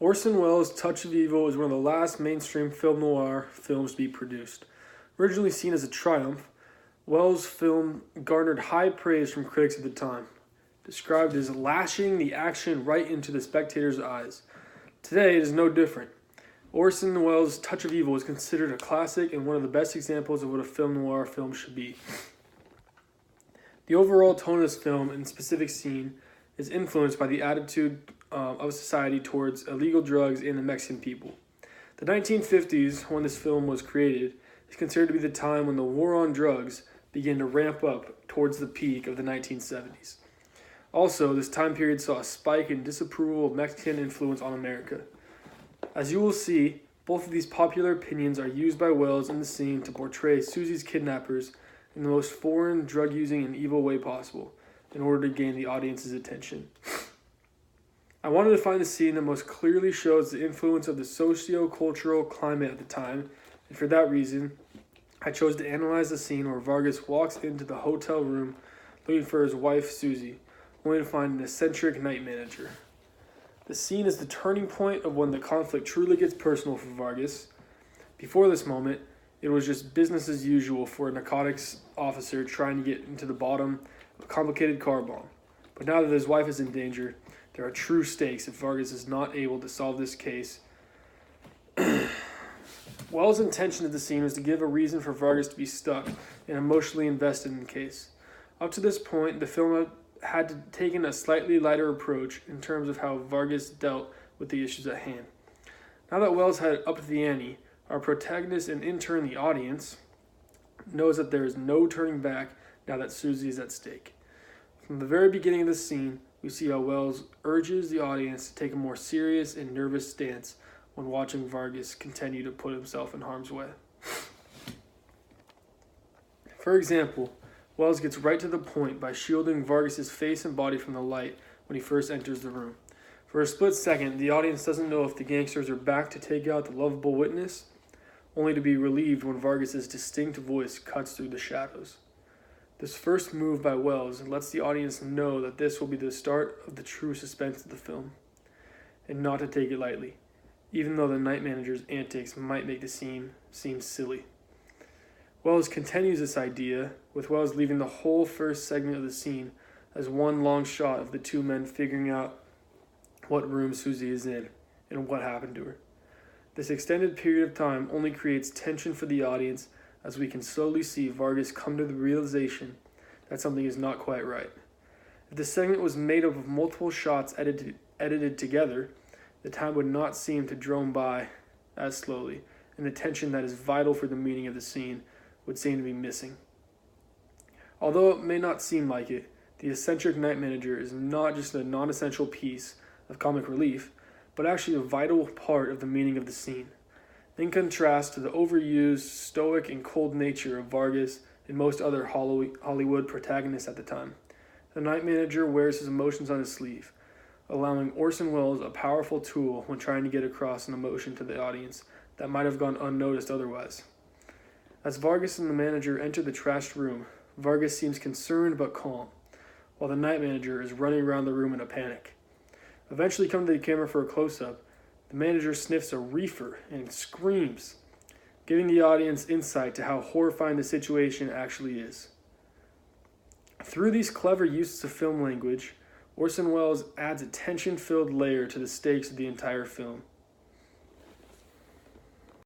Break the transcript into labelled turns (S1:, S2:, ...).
S1: Orson Welles' Touch of Evil is one of the last mainstream film noir films to be produced. Originally seen as a triumph, Welles' film garnered high praise from critics at the time, described as lashing the action right into the spectator's eyes. Today, it is no different. Orson Welles' Touch of Evil is considered a classic and one of the best examples of what a film noir film should be. The overall tone of this film and specific scene is influenced by the attitude of society towards illegal drugs and the Mexican people. The 1950s, when this film was created, is considered to be the time when the war on drugs began to ramp up towards the peak of the 1970s. Also, this time period saw a spike in disapproval of Mexican influence on America. As you will see, both of these popular opinions are used by Welles in the scene to portray Susie's kidnappers in the most foreign, drug-using, and evil way possible in order to gain the audience's attention. I wanted to find a scene that most clearly shows the influence of the socio-cultural climate at the time, and for that reason, I chose to analyze the scene where Vargas walks into the hotel room looking for his wife, Susie, only to find an eccentric night manager. The scene is the turning point of when the conflict truly gets personal for Vargas. Before this moment, it was just business as usual for a narcotics officer trying to get into the bottom of a complicated car bomb. But now that his wife is in danger, there are true stakes if Vargas is not able to solve this case. Wells' intention of the scene was to give a reason for Vargas to be stuck and emotionally invested in the case. Up to this point, the film had taken a slightly lighter approach in terms of how Vargas dealt with the issues at hand. Now that Wells had upped the ante, our protagonist and in turn the audience knows that there is no turning back now that Susie is at stake. From the very beginning of the scene, we see how Wells urges the audience to take a more serious and nervous stance when watching Vargas continue to put himself in harm's way. For example, Wells gets right to the point by shielding Vargas' face and body from the light when he first enters the room. For a split second, the audience doesn't know if the gangsters are back to take out the lovable witness, only to be relieved when Vargas' distinct voice cuts through the shadows. This first move by Wells lets the audience know that this will be the start of the true suspense of the film, and not to take it lightly, even though the night manager's antics might make the scene seem silly. Wells continues this idea, with Wells leaving the whole first segment of the scene as one long shot of the two men figuring out what room Susie is in and what happened to her. This extended period of time only creates tension for the audience as we can slowly see Vargas come to the realization that something is not quite right. If the segment was made up of multiple shots edited together, the time would not seem to drone by as slowly, and the tension that is vital for the meaning of the scene would seem to be missing. Although it may not seem like it, the eccentric night manager is not just a non-essential piece of comic relief, but actually a vital part of the meaning of the scene. In contrast to the overused, stoic, and cold nature of Vargas and most other Hollywood protagonists at the time, the night manager wears his emotions on his sleeve, allowing Orson Welles a powerful tool when trying to get across an emotion to the audience that might have gone unnoticed otherwise. As Vargas and the manager enter the trashed room, Vargas seems concerned but calm, while the night manager is running around the room in a panic. Eventually coming to the camera for a close-up, the manager sniffs a reefer and screams, giving the audience insight to how horrifying the situation actually is. Through these clever uses of film language, Orson Welles adds a tension-filled layer to the stakes of the entire film.